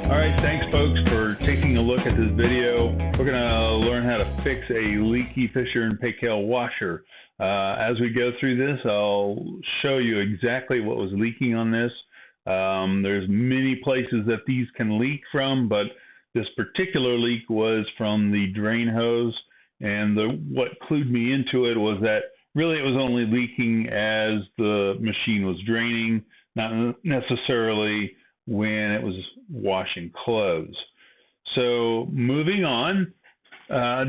All right, thanks folks for taking a look at this video. We're going to learn how to fix a leaky Fisher and paykel washer. As we go through this, I'll show you exactly what was leaking on this. There's many places that these can leak from, but this particular leak was from the drain hose, and what clued me into it was that really it was only leaking as the machine was draining, not necessarily when it was washing clothes. So moving on,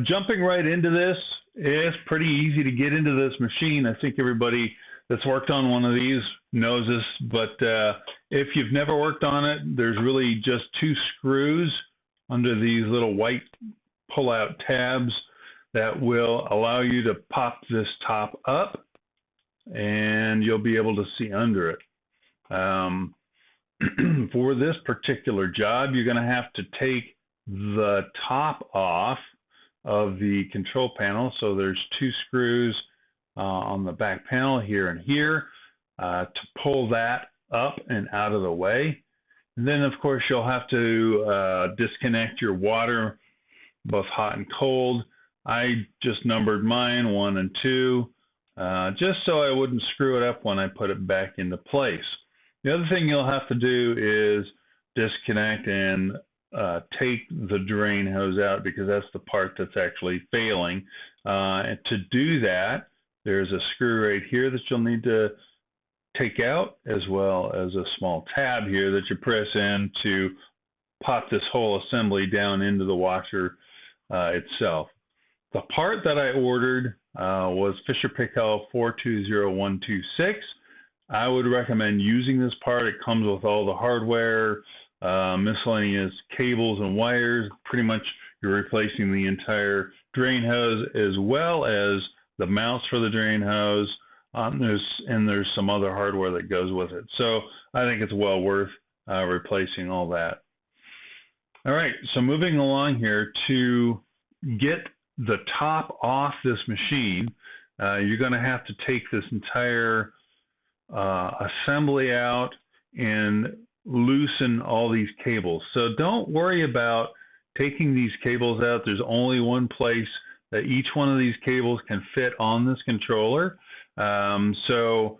jumping right into this, it's pretty easy to get into this machine. I think everybody that's worked on one of these knows this, but if you've never worked on it, there's really just two screws under these little white pull-out tabs that will allow you to pop this top up, and you'll be able to see under it. For this particular job, you're going to have to take the top off of the control panel. So there's two screws on the back panel here and here to pull that up and out of the way. And then, of course, you'll have to disconnect your water, both hot and cold. I just numbered mine 1 and 2, just so I wouldn't screw it up when I put it back into place. The other thing you'll have to do is disconnect and take the drain hose out, because that's the part that's actually failing. And to do that, there's a screw right here that you'll need to take out, as well as a small tab here that you press in to pop this whole assembly down into the washer itself. The part that I ordered was Fisher paykel 420126. I would recommend using this part. It comes with all the hardware, miscellaneous cables and wires. Pretty much you're replacing the entire drain hose as well as the mounts for the drain hose. There's some other hardware that goes with it. So I think it's well worth replacing all that. All right, so moving along here, to get the top off this machine, you're going to have to take this entire assembly out and loosen all these cables. So don't worry about taking these cables out. There's only one place that each one of these cables can fit on this controller. So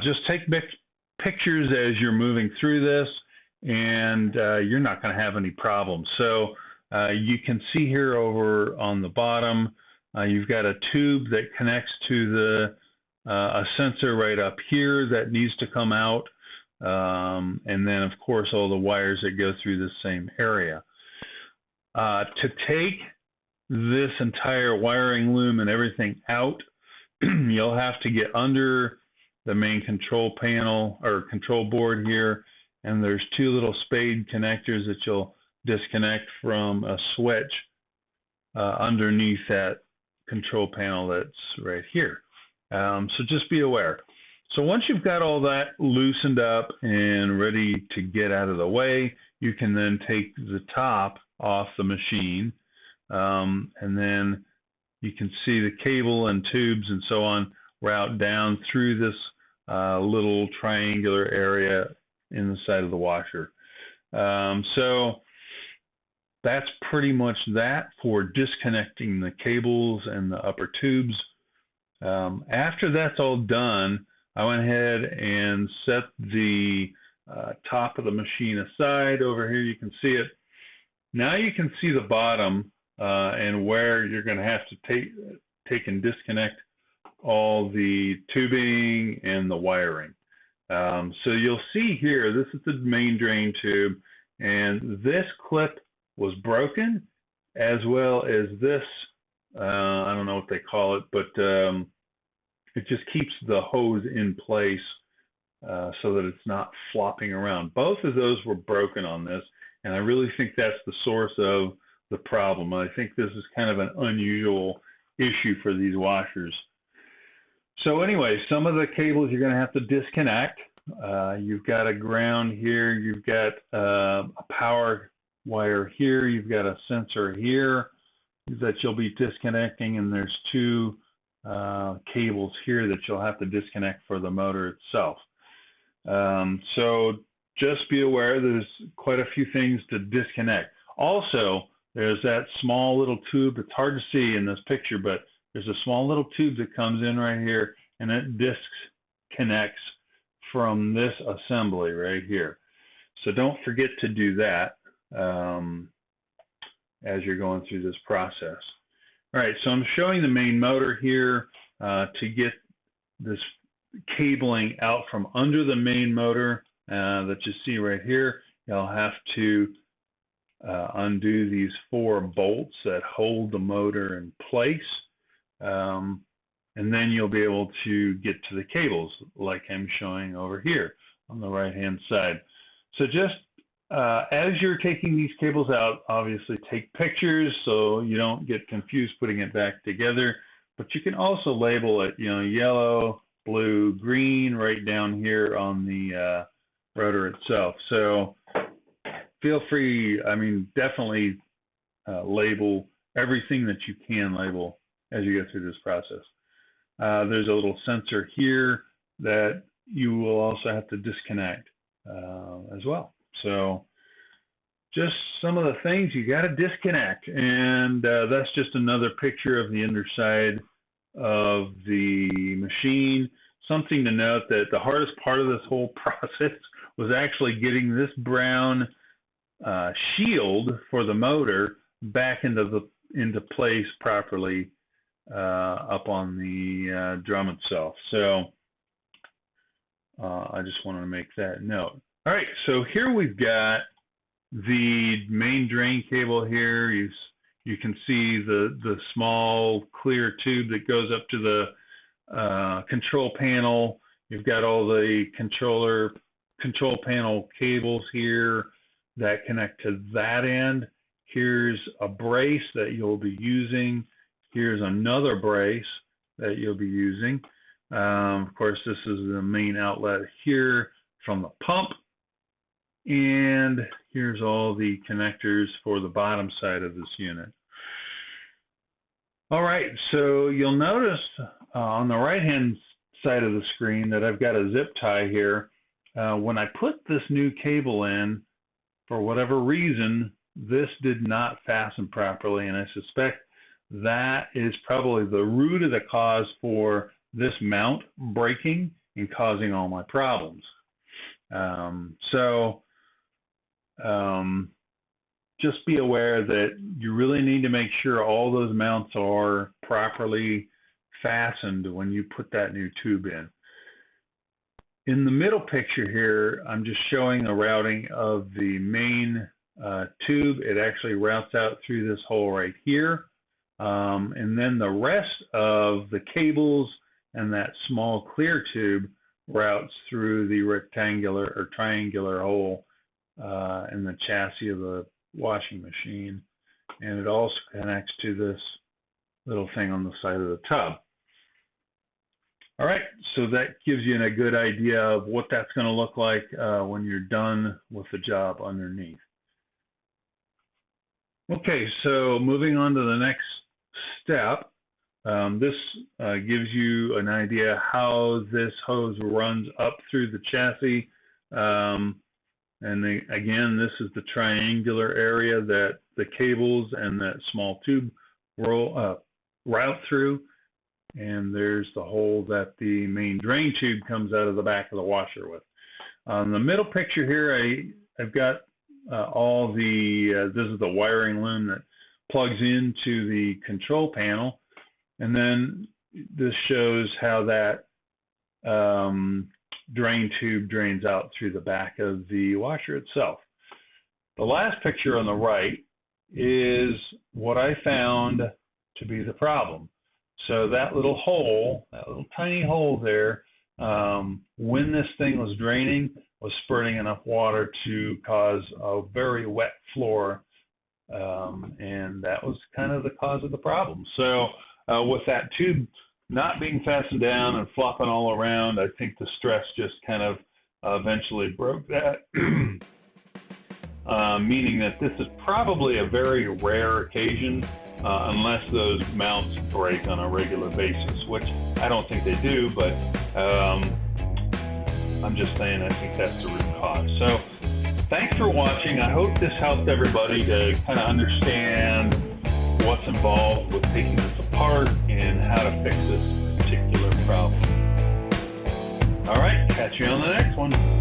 just take pictures as you're moving through this, and you're not going to have any problems. So you can see here over on the bottom, you've got a tube that connects to the a sensor right up here that needs to come out, and then of course all the wires that go through the same area. To take this entire wiring loom and everything out, you'll have to get under the main control panel or control board here, and there's two little spade connectors that you'll disconnect from a switch underneath that control panel that's right here. So just be aware. So once you've got all that loosened up and ready to get out of the way, you can then take the top off the machine, and then you can see the cable and tubes and so on route down through this little triangular area in the side of the washer. So that's pretty much that for disconnecting the cables and the upper tubes. After that's all done, I went ahead and set the top of the machine aside. Over here you can see it. Now you can see the bottom and where you're going to have to take and disconnect all the tubing and the wiring. So you'll see here, this is the main drain tube, and this clip was broken, as well as this, I don't know what they call it, but it just keeps the hose in place so that it's not flopping around. Both of those were broken on this, and I really think that's the source of the problem. I think this is kind of an unusual issue for these washers. So anyway, some of the cables you're going to have to disconnect. You've got a ground here, you've got a power wire here, you've got a sensor here that you'll be disconnecting, and there's two cables here that you'll have to disconnect for the motor itself. So just be aware there's quite a few things to disconnect. Also, there's that small little tube. It's hard to see in this picture, but there's a small little tube that comes in right here, and it disconnects from this assembly right here. So don't forget to do that as you're going through this process. All right, so I'm showing the main motor here to get this cabling out from under the main motor that you see right here. You'll have to undo these 4 bolts that hold the motor in place, and then you'll be able to get to the cables like I'm showing over here on the right hand side. So just as you're taking these cables out, obviously take pictures so you don't get confused putting it back together, but you can also label it, you know, yellow, blue, green right down here on the rotor itself. So feel free, I mean, definitely label everything that you can label as you go through this process. There's a little sensor here that you will also have to disconnect as well. So just some of the things you got to disconnect, and that's just another picture of the underside of the machine. Something to note that the hardest part of this whole process was actually getting this brown shield for the motor back into place properly up on the drum itself. So I just wanted to make that note. All right, so here we've got the main drain cable here. You can see the small clear tube that goes up to the control panel. You've got all the control panel cables here that connect to that end. Here's a brace that you'll be using. Here's another brace that you'll be using. Of course, this is the main outlet here from the pump. And here's all the connectors for the bottom side of this unit. All right, so you'll notice on the right-hand side of the screen that I've got a zip tie here. When I put this new cable in, for whatever reason, this did not fasten properly, and I suspect that is probably the root of the cause for this mount breaking and causing all my problems. Just be aware that you really need to make sure all those mounts are properly fastened when you put that new tube in. In the middle picture here, I'm just showing the routing of the main tube. It actually routes out through this hole right here. And then the rest of the cables and that small clear tube routes through the rectangular or triangular hole in the chassis of the washing machine. And it also connects to this little thing on the side of the tub. All right, so that gives you a good idea of what that's going to look like when you're done with the job underneath. Okay, so moving on to the next step. This gives you an idea how this hose runs up through the chassis. Again, this is the triangular area that the cables and that small tube route through. And there's the hole that the main drain tube comes out of the back of the washer with. On the middle picture here, I've got all the, this is the wiring loom that plugs into the control panel. And then this shows how that drain tube drains out through the back of the washer itself. The last picture on the right is what I found to be the problem. So that little hole, that little tiny hole there, when this thing was draining, was spurting enough water to cause a very wet floor, and that was kind of the cause of the problem. So with that tube not being fastened down and flopping all around, I think the stress just kind of eventually broke that, meaning that this is probably a very rare occasion unless those mounts break on a regular basis, which I don't think they do, but I'm just saying I think that's the root cause. So thanks for watching. I hope this helped everybody to kind of understand what's involved with taking this apart and how to fix this particular problem. All right, catch you on the next one.